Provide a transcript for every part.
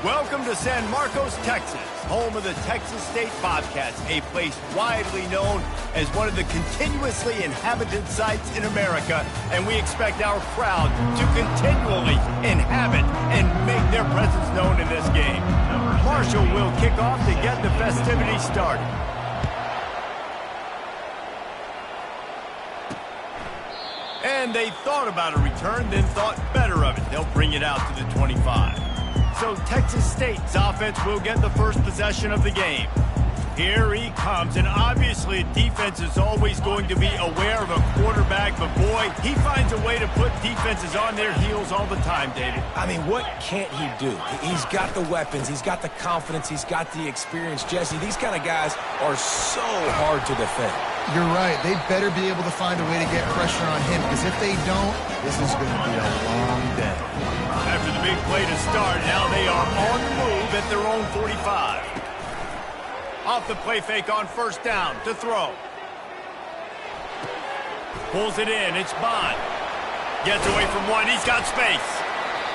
Welcome to San Marcos, Texas, home of the Texas State Bobcats, a place widely known as one of the continuously inhabited sites in America, and we expect our crowd to continually inhabit and make their presence known in this game. Marshall will kick off to get the festivities started. And they thought about a return, then thought better of it. They'll bring it out to the 25. So Texas State's offense will get the first possession of the game. Here he comes, and obviously defense is always going to be aware of a quarterback, but boy, he finds a way to put defenses on their heels all the time, David. I mean, what can't he do? He's got the weapons, he's got the confidence, he's got the experience. Jesse, these kind of guys are so hard to defend. You're right. They better be able to find a way to get pressure on him, because if they don't, this is going to be a long day. After the big play to start, now they are on the move at their own 45. Off the play fake on first down to throw. Pulls it in. It's Bond. Gets away from one. He's got space.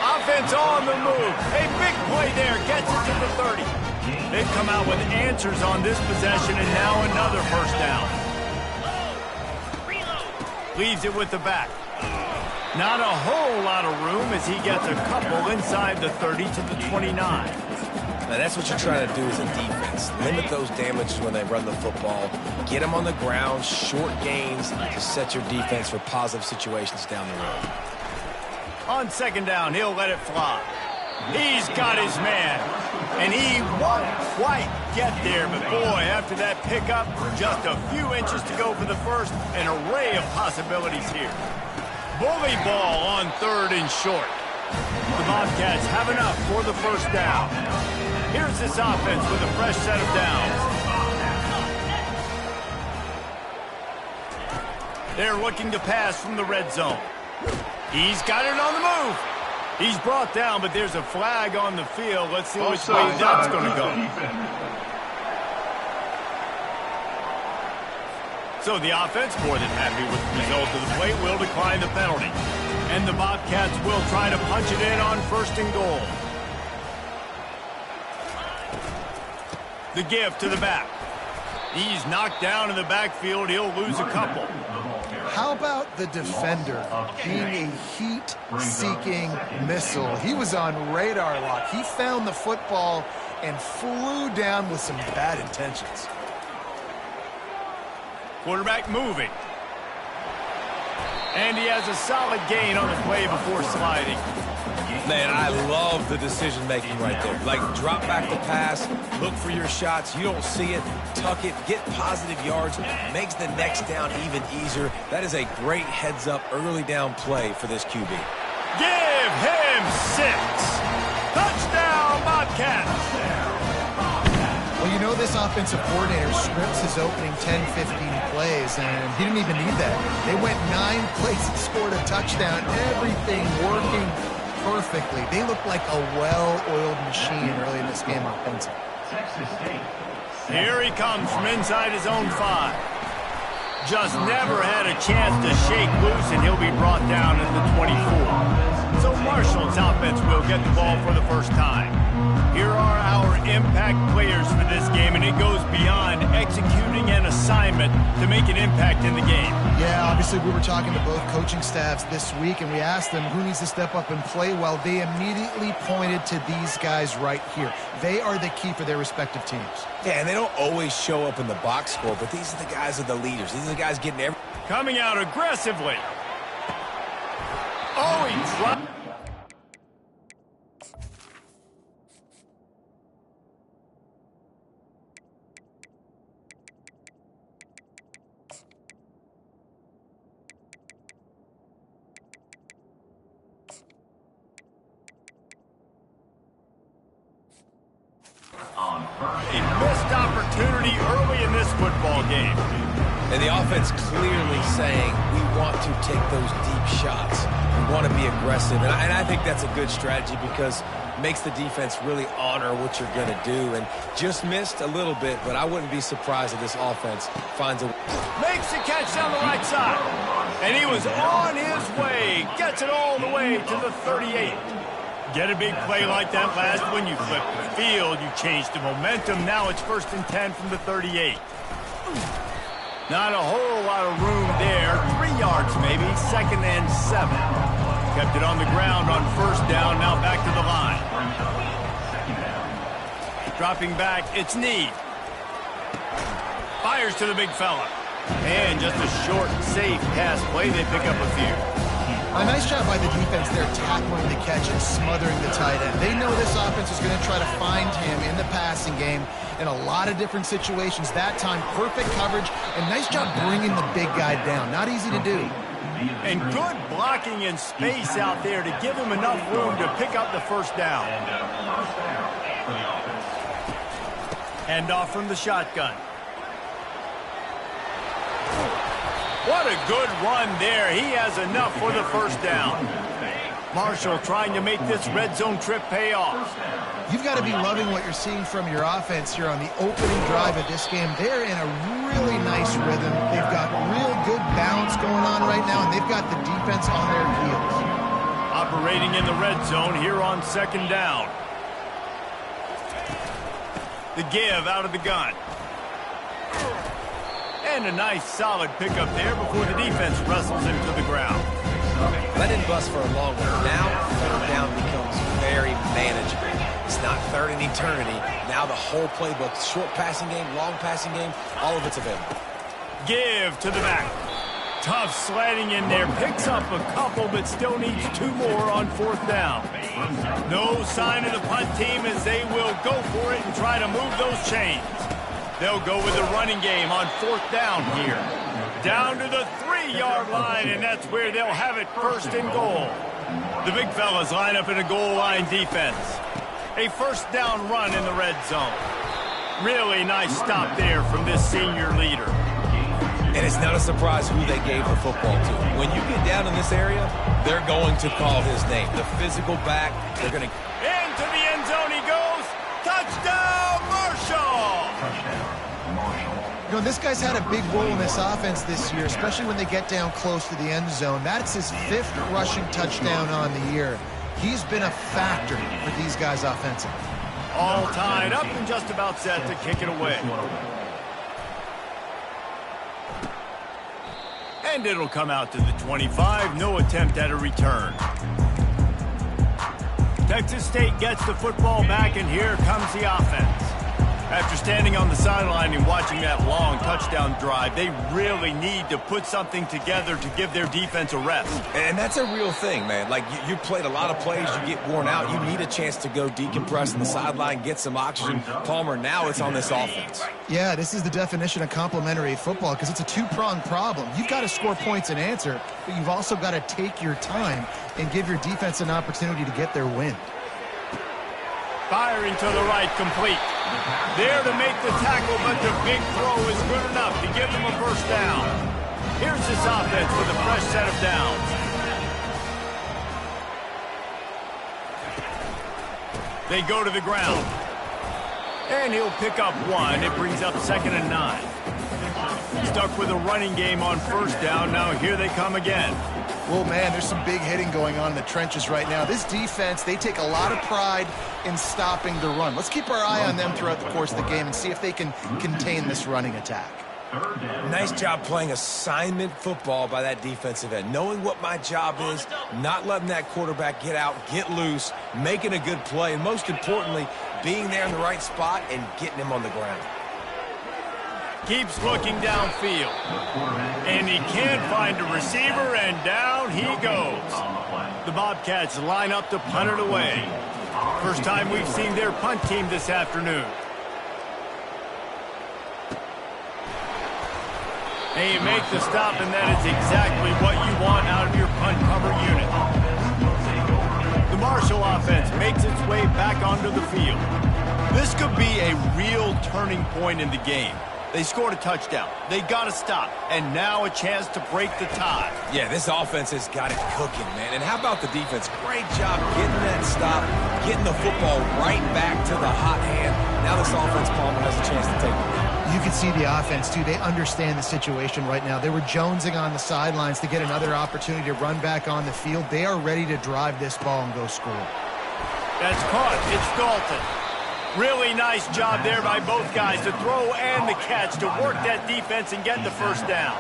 Offense on the move. A big play there. Gets it to the 30. They've come out with answers on this possession, and now another first down. Leaves it with the back. Not a whole lot of room as he gets a couple inside the 30 to the 29. Now that's what you're trying to do as a defense. Limit those damages when they run the football. Get them on the ground, short gains to set your defense for positive situations down the road. On second down, he'll let it fly. He's got his man, and he won't quite get there, but boy, after that pickup, just a few inches to go for the first, an array of possibilities here. Bully ball on third and short. The Bobcats have enough for the first down. Here's this offense with a fresh set of downs. They're looking to pass from the red zone. He's got it on the move. He's brought down, but there's a flag on the field. Let's see which way that's going to go. So the offense, more than happy with the result of the play, will decline the penalty. And the Bobcats will try to punch it in on first and goal. The give to the back. He's knocked down in the backfield. He'll lose a couple. How about the defender being a heat-seeking missile? He was on radar lock. He found the football and flew down with some bad intentions. Quarterback moving. And he has a solid gain on the play before sliding. Man, I love the decision-making right there. Like, drop back the pass, look for your shots. You don't see it, tuck it, get positive yards, makes the next down even easier. That is a great heads-up early down play for this QB. Give him 6. Touchdown, Bobcats. Well, you know this offensive coordinator scripts his opening 10, 15 plays, and he didn't even need that. They went 9 plays and scored a touchdown, everything working perfectly. They look like a well-oiled machine early in this game offensively. Here he comes from inside his own 5. Just never had a chance to shake loose, and he'll be brought down at the 24. So Marshall's offense will get the ball for the first time. Here are our impact players for this game, and it goes beyond executing an assignment to make an impact in the game. Yeah, obviously we were talking to both coaching staffs this week, and we asked them who needs to step up and play well. They immediately pointed to these guys right here. They are the key for their respective teams. Yeah, and they don't always show up in the box score, but these are the guys that are the leaders. These are the guys getting every... Coming out aggressively. Oh, he dropped. A missed opportunity early in this football game. And the offense clearly saying, we want to take those deep shots. We want to be aggressive. And I think that's a good strategy because it makes the defense really honor what you're going to do. And just missed a little bit, but I wouldn't be surprised if this offense finds a... Makes the catch down the right side. And he was on his way. Gets it all the way to the 38. Get a big play like that last one, you flip the field, you change the momentum. Now it's 1st and 10 from the 38. Not a whole lot of room there. 3 yards maybe, 2nd and 7. Kept it on the ground on 1st down, now back to the line. Dropping back, it's Ncaa. Fires to the big fella. And just a short, safe pass play. They pick up a few. A nice job by the defense there tackling the catch and smothering the tight end. They know this offense is going to try to find him in the passing game in a lot of different situations. That time, perfect coverage, and nice job bringing the big guy down. Not easy to do. And good blocking in space out there to give him enough room to pick up the 1st down. Hand off from the shotgun. What a good run there. He has enough for the 1st down. Marshall trying to make this red zone trip pay off. You've got to be loving what you're seeing from your offense here on the opening drive of this game. They're in a really nice rhythm. They've got real good balance going on right now, and they've got the defense on their heels. Operating in the red zone here on 2nd down. The give out of the gun. And a nice solid pickup there before the defense wrestles him to the ground. That didn't bust for a long one. Now 3rd down becomes very manageable. It's not 3rd and eternity. Now the whole playbook, short passing game, long passing game, all of it's available. Give to the back. Tough sledding in there. Picks up a couple, but still needs 2 more on 4th down. No sign of the punt team as they will go for it and try to move those chains. They'll go with the running game on 4th down here. Down to the 3-yard line, and that's where they'll have it 1st and goal. The big fellas line up in a goal line defense. A 1st down run in the red zone. Really nice stop there from this senior leader. And it's not a surprise who they gave the football to. When you get down in this area, they're going to call his name. The physical back, they're going to... Into the end zone he goes. Touchdown, Marshall! You know, this guy's had a big role in this offense this year, especially when they get down close to the end zone. That's his 5th rushing touchdown on the year. He's been a factor for these guys offensively. All tied up and just about set to kick it away. And it'll come out to the 25. No attempt at a return. Texas State gets the football back, and here comes the offense. After standing on the sideline and watching that long touchdown drive, they really need to put something together to give their defense a rest. And that's a real thing, man. Like, you played a lot of plays, you get worn out, you need a chance to go decompress on the sideline, get some oxygen. Palmer, now it's on this offense. Yeah, this is the definition of complementary football because it's a 2-pronged problem. You've got to score points and answer, but you've also got to take your time and give your defense an opportunity to get their win. Firing to the right, complete. There to make the tackle, but the big throw is good enough to give them a 1st down. Here's this offense with a fresh set of downs. They go to the ground. And he'll pick up 1. It brings up 2nd and 9. Stuck with a running game on 1st down. Now here they come again. Well, man, there's some big hitting going on in the trenches right now. This defense, they take a lot of pride in stopping the run. Let's keep our eye on them throughout the course of the game and see if they can contain this running attack. Nice job playing assignment football by that defensive end. Knowing what my job is, not letting that quarterback get out, get loose, making a good play, and most importantly, being there in the right spot and getting him on the ground. Keeps looking downfield. And he can't find a receiver, and down he goes. The Bobcats line up to punt it away. First time we've seen their punt team this afternoon. And you make the stop, and that is exactly what you want out of your punt cover unit. The Marshall offense makes its way back onto the field. This could be a real turning point in the game. They scored a touchdown. They got to stop. And now a chance to break the tie. Yeah, this offense has got it cooking, man. And how about the defense? Great job getting that stop, getting the football right back to the hot hand. Now this offense, Palmer, has a chance to take it. You can see the offense, too. They understand the situation right now. They were jonesing on the sidelines to get another opportunity to run back on the field. They are ready to drive this ball and go score. That's caught. It's Dalton. Really nice job there by both guys, the throw and the catch, to work that defense and get the first down.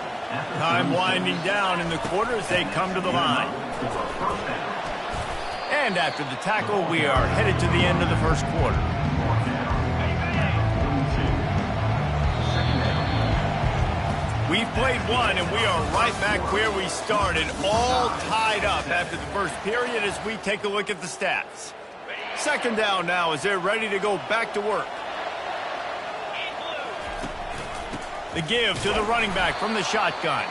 Time winding down in the quarter as they come to the line. And after the tackle, we are headed to the end of the first quarter. We've played one, and we are right back where we started, all tied up after the first period as we take a look at the stats. Second down now as they're ready to go back to work. The give to the running back from the shotgun.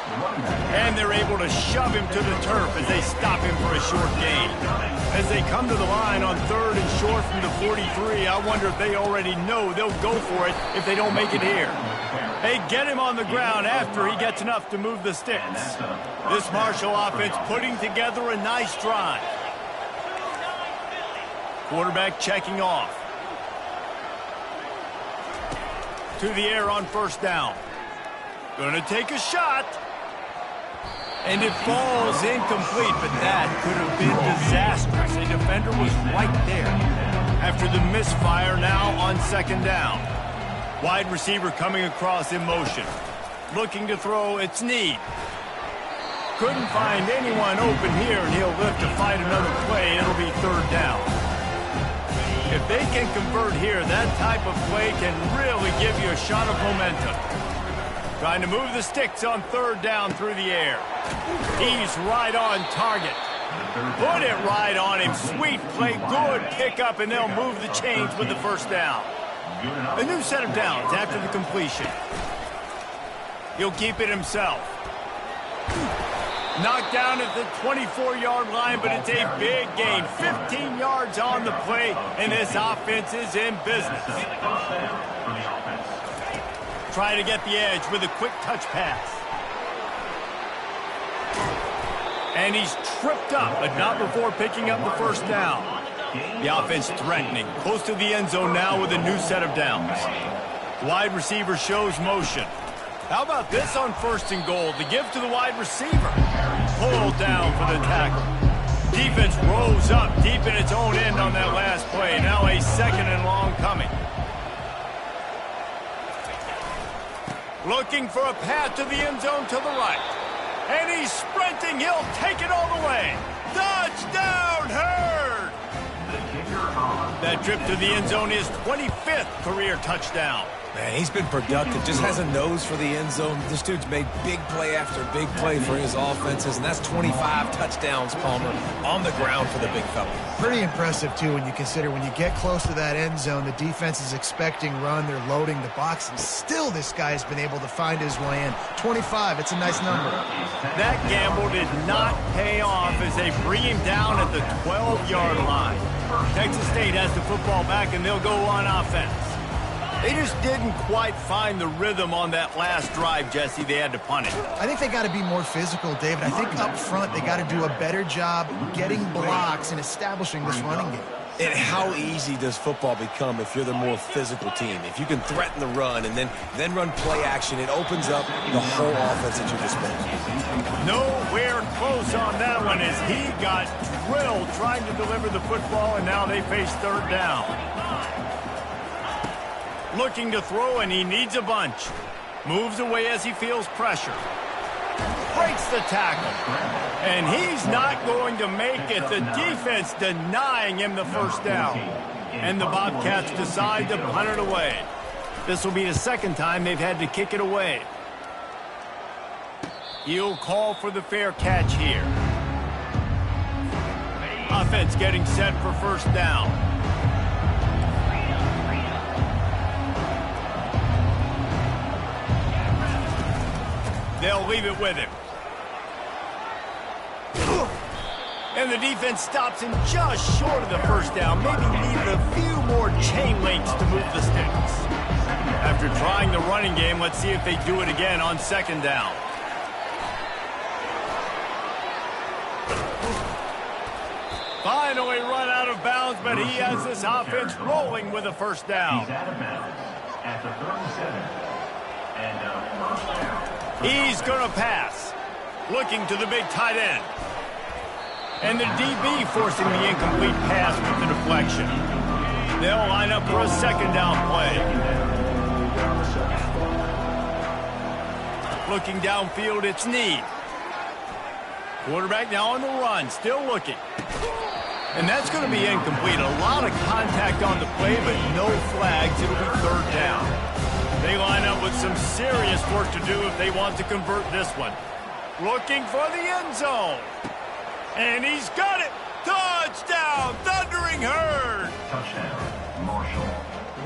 And they're able to shove him to the turf as they stop him for a short gain. As they come to the line on 3rd and short from the 43, I wonder if they already know they'll go for it if they don't make it here. They get him on the ground after he gets enough to move the sticks. This Marshall offense putting together a nice drive. Quarterback checking off. To the air on first down. Going to take a shot. And it falls incomplete, but that could have been disastrous. A defender was right there. After the misfire, now on second down. Wide receiver coming across in motion. Looking to throw, it's Need. Couldn't find anyone open here, and he'll live to fight another play. It'll be third down. If they can convert here, that type of play can really give you a shot of momentum. Trying to move the sticks on third down through the air. He's right on target. Put it right on him. Sweet play, good pickup, and they'll move the chains with the first down. A new set of downs after the completion. He'll keep it himself. Knocked down at the 24-yard line, but it's a big gain. 15 yards on the play, and this offense is in business. Try to get the edge with a quick touch pass. And he's tripped up, but not before picking up the first down. The offense threatening, close to the end zone now with a new set of downs. Wide receiver shows motion. How about this on 1st and goal? The give to the wide receiver. Pulled down for the tackle. Defense rose up deep in its own end on that last play. Now a 2nd and long coming. Looking for a path to the end zone to the right. And he's sprinting. He'll take it all the way. Touchdown, Hurd! That trip to the end zone is 25th career touchdown. Man, he's been productive. Just has a nose for the end zone. This dude's made big play after big play for his offenses, and that's 25 touchdowns, Palmer, on the ground for the big fella. Pretty impressive, too, when you consider when you get close to that end zone, the defense is expecting run, they're loading the box, and still this guy's been able to find his way in. 25, it's a nice number. That gamble did not pay off as they bring him down at the 12-yard line. Texas State has the football back, and they'll go on offense. They just didn't quite find the rhythm on that last drive, Jesse. They had to punt it. I think they got to be more physical, David. I think up front they got to do a better job getting blocks and establishing this running game. And how easy does football become if you're the more physical team? If you can threaten the run and then run play action, it opens up the whole offense at your disposal. Nowhere close on that one as he got drilled trying to deliver the football, and now they face third down. Looking to throw, and he needs a bunch. Moves away as he feels pressure. Breaks the tackle. And he's not going to make it. The defense denying him the first down. And the Bobcats decide to punt it away. This will be the second time they've had to kick it away. He'll call for the fair catch here. Offense getting set for first down. They'll leave it with him. And the defense stops him just short of the first down. Maybe needed a few more chain links to move the sticks. After trying the running game, let's see if they do it again on second down. Finally run out of bounds, but he has this offense rolling with a first down. At the 37. He's going to pass. Looking to the big tight end. And the DB forcing the incomplete pass with the deflection. They'll line up for a second down play. Looking downfield, it's Ncaa. Quarterback now on the run, still looking. And that's going to be incomplete. A lot of contact on the play, but no flags. It'll be third down. They line up with some serious work to do if they want to convert this one. Looking for the end zone. And he's got it. Touchdown, Thundering Herd. Touchdown, Marshall.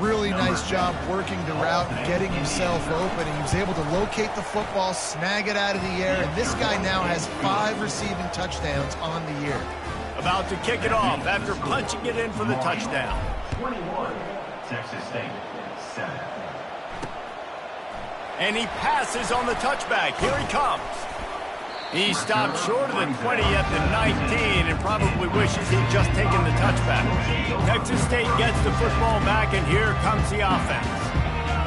Really nice job working the route and getting himself open. He was able to locate the football, snag it out of the air, and this guy now has 5 receiving touchdowns on the year. About to kick it off after punching it in for the touchdown. 21, Texas State, 7. And he passes on the touchback. Here he comes. He stopped short of the 20 at the 19 and probably wishes he'd just taken the touchback. Texas State gets the football back, and here comes the offense.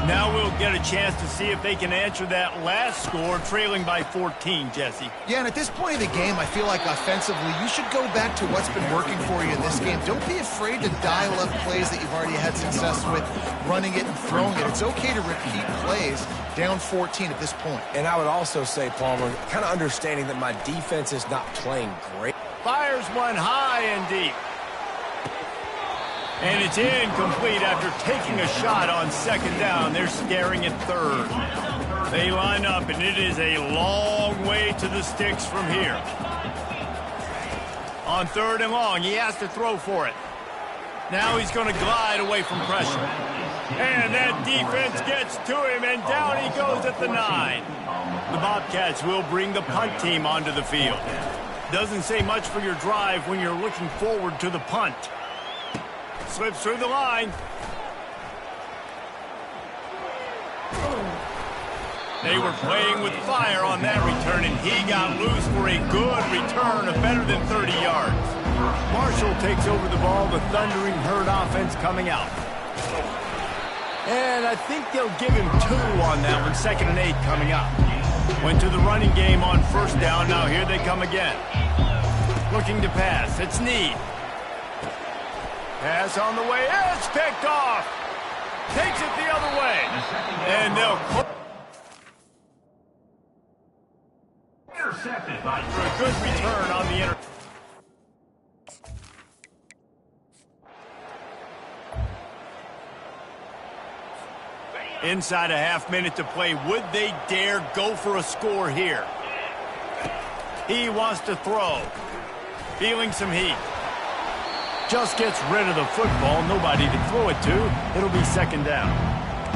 Now we'll get a chance to see if they can answer that last score, trailing by 14, Jesse. Yeah, and at this point of the game, I feel like offensively, you should go back to what's been working for you in this game. Don't be afraid to dial up plays that you've already had success with, running it and throwing it. It's okay to repeat plays down 14 at this point. And I would also say, Palmer, kind of understanding that my defense is not playing great. Fires one high and deep. And it's incomplete after taking a shot on second down. They're staring at third. They line up, and it is a long way to the sticks from here. On third and long, he has to throw for it. Now he's going to glide away from pressure. And that defense gets to him, and down he goes at the 9. The Bobcats will bring the punt team onto the field. Doesn't say much for your drive when you're looking forward to the punt. Slips through the line. They were playing with fire on that return, and he got loose for a good return of better than 30 yards. Marshall takes over the ball, the Thundering Herd offense coming out. And I think they'll give him 2 on that one, 2nd and 8 coming up. Went to the running game on first down, now here they come again. Looking to pass, it's Ncaa. Pass on the way, it's picked off. Takes it the other way. And they'll... Intercepted by for a good return on the Inside a half-minute to play. Would they dare go for a score here? He wants to throw. Feeling some heat. Just gets rid of the football. Nobody to throw it to. It'll be second down.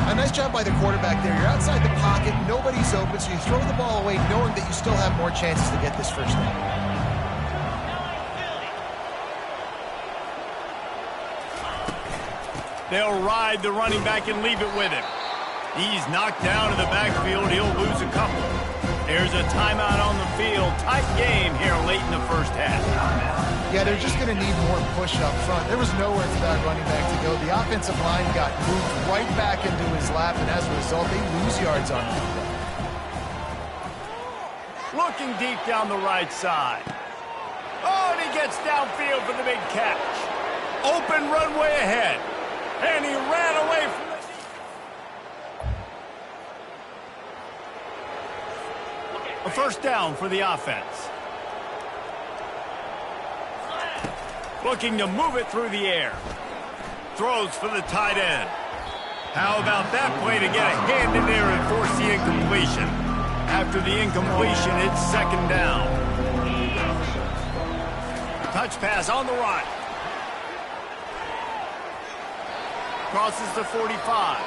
A nice job by the quarterback there. You're outside the pocket. Nobody's open, so you throw the ball away knowing that you still have more chances to get this first down. They'll ride the running back and leave it with him. He's knocked down in the backfield. He'll lose a couple. There's a timeout on the field. Tight game here late in the first half. Yeah, they're just going to need more push up front. There was nowhere for that running back to go. The offensive line got moved right back into his lap, and as a result, they lose yards on that play. Looking deep down the right side. Oh, and he gets downfield for the big catch. Open runway ahead. And he ran away from the... A first down for the offense. Looking to move it through the air. Throws for the tight end. How about that play to get a hand in there and force the incompletion? After the incompletion, it's second down. Touch pass on the right. Crosses the 45.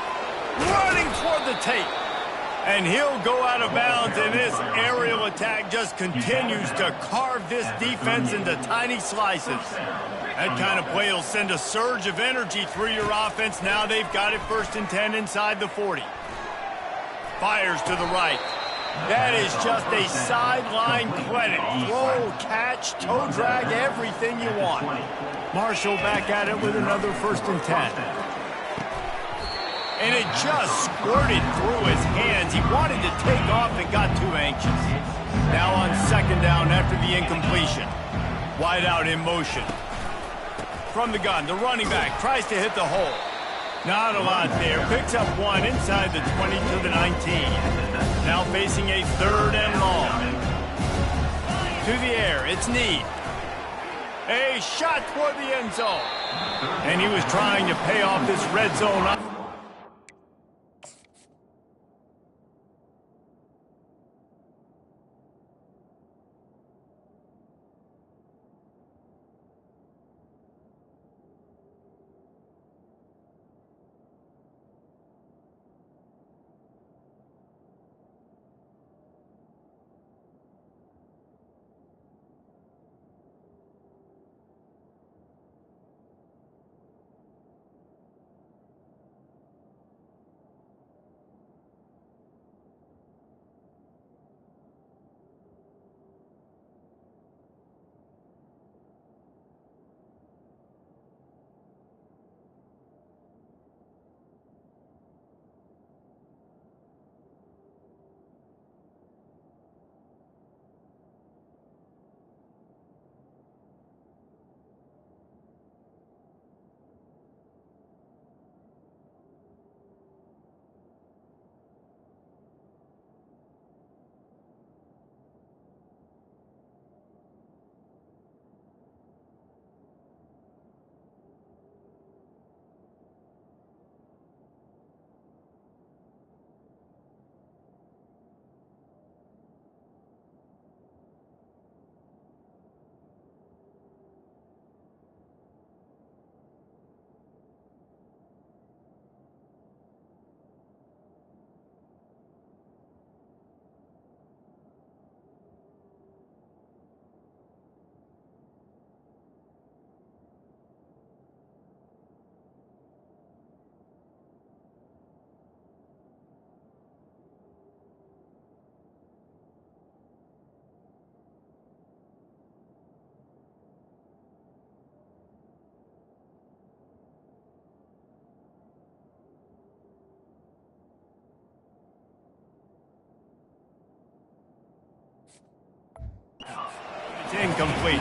Running toward the tape. And he'll go out of bounds, and this aerial attack just continues to carve this defense into tiny slices. That kind of play will send a surge of energy through your offense. Now they've got it 1st and 10 inside the 40. Fires to the right. That is just a sideline clinic. Throw, catch, toe drag, everything you want. Marshall back at it with another 1st and 10. And it just squirted through his hands. He wanted to take off and got too anxious. Now on second down after the incompletion. Wide out in motion. From the gun, the running back tries to hit the hole. Not a lot there. Picks up one inside the 20 to the 19. Now facing a 3rd and long. To the air, it's Ncaa. A shot toward the end zone. And he was trying to pay off this red zone. It's incomplete.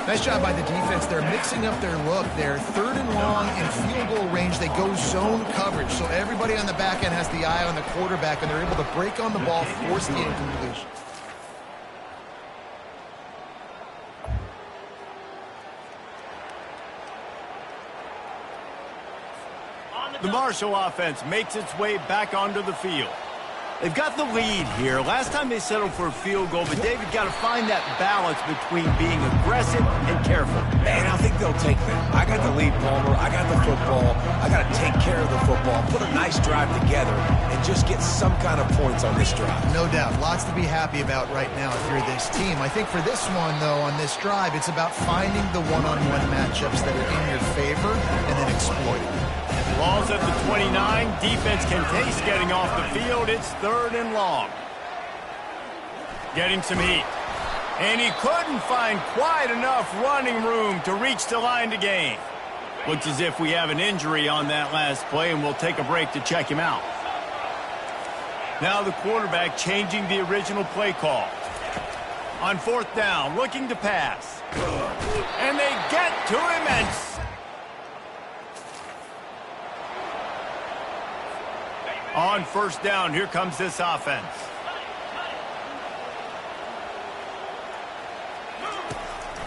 Nice job by the defense. They're mixing up their look. They're 3rd and long in field goal range. They go zone coverage. So everybody on the back end has the eye on the quarterback, and they're able to break on the ball, force the incompletion. The Marshall offense makes its way back onto the field. They've got the lead here. Last time they settled for a field goal, but David got to find that balance between being aggressive and careful. Man, I think they'll take that. I got the lead, Palmer. I got the football. I got to take care of the football, put a nice drive together, and just get some kind of points on this drive. No doubt. Lots to be happy about right now if you're this team. I think for this one, though, on this drive, it's about finding the one-on-one matchups that are in your favor and then exploiting. Ball's at the 29. Defense can taste getting off the field. It's 3rd and long. Getting some heat. And he couldn't find quite enough running room to reach the line to gain. Looks as if we have an injury on that last play, and we'll take a break to check him out. Now the quarterback changing the original play call. On 4th down, looking to pass. And they get to him and... On 1st down, here comes this offense.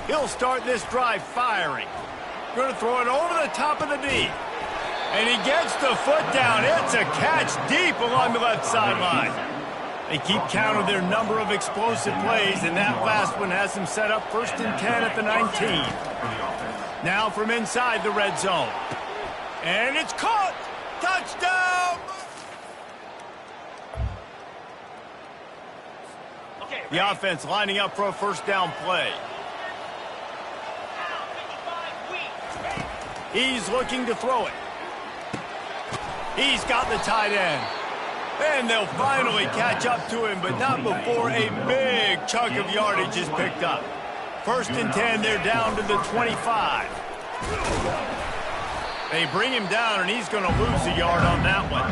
He'll start this drive firing. Going to throw it over the top of the D. And he gets the foot down. It's a catch deep along the left sideline. They keep count of their number of explosive plays, and that last one has them set up 1st and 10 at the 19. Now from inside the red zone. And it's caught. Touchdown! The offense lining up for a 1st down play. He's looking to throw it. He's got the tight end. And they'll finally catch up to him, but not before a big chunk of yardage is picked up. 1st and 10, they're down to the 25. They bring him down, and he's going to lose a yard on that one.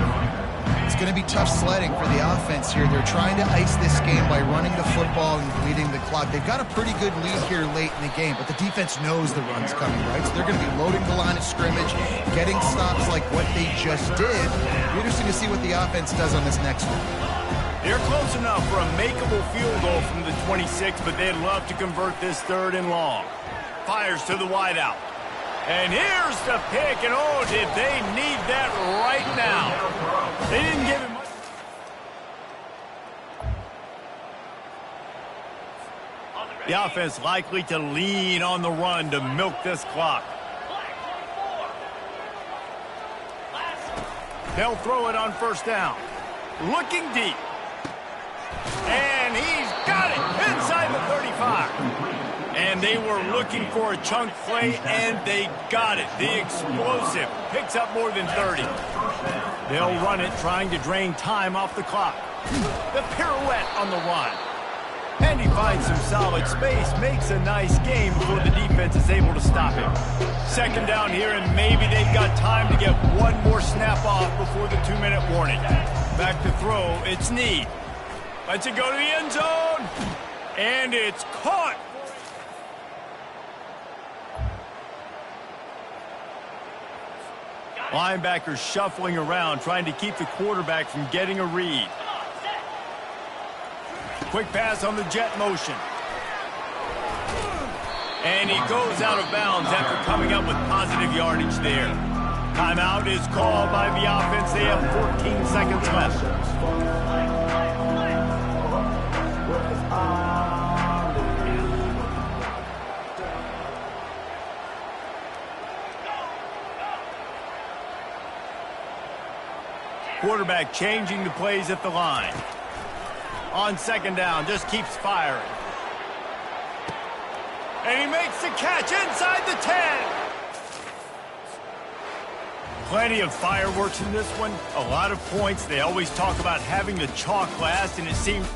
it's going to be tough sledding for the offense here. They're trying to ice this game by running the football and bleeding the clock. They've got a pretty good lead here late in the game, but the defense knows the run's coming, right? So they're going to be loading the line of scrimmage, getting stops like what they just did. Be interesting to see what the offense does on this next one. They're close enough for a makeable field goal from the 26, but they'd love to convert this 3rd and long. Fires to the wideout. And here's the pick, and oh, did they need that right now. They didn't give him much. The offense likely to lean on the run to milk this clock. They'll throw it on 1st down. Looking deep. And he's got it inside the 35. And they were looking for a chunk play, and they got it. The explosive picks up more than 30. They'll run it, trying to drain time off the clock. The pirouette on the run. And he finds some solid space, makes a nice game before the defense is able to stop him. 2nd down here, and maybe they've got time to get one more snap off before the 2-minute warning. Back to throw, it's Ncaa. Lets it go to the end zone. And it's caught. Linebackers shuffling around, trying to keep the quarterback from getting a read. Quick pass on the jet motion. And he goes out of bounds after coming up with positive yardage there. Timeout is called by the offense. They have 14 seconds left. Quarterback changing the plays at the line. On 2nd down, just keeps firing. And he makes the catch inside the 10. Plenty of fireworks in this one. A lot of points. They always talk about having the chalk last, and it seemed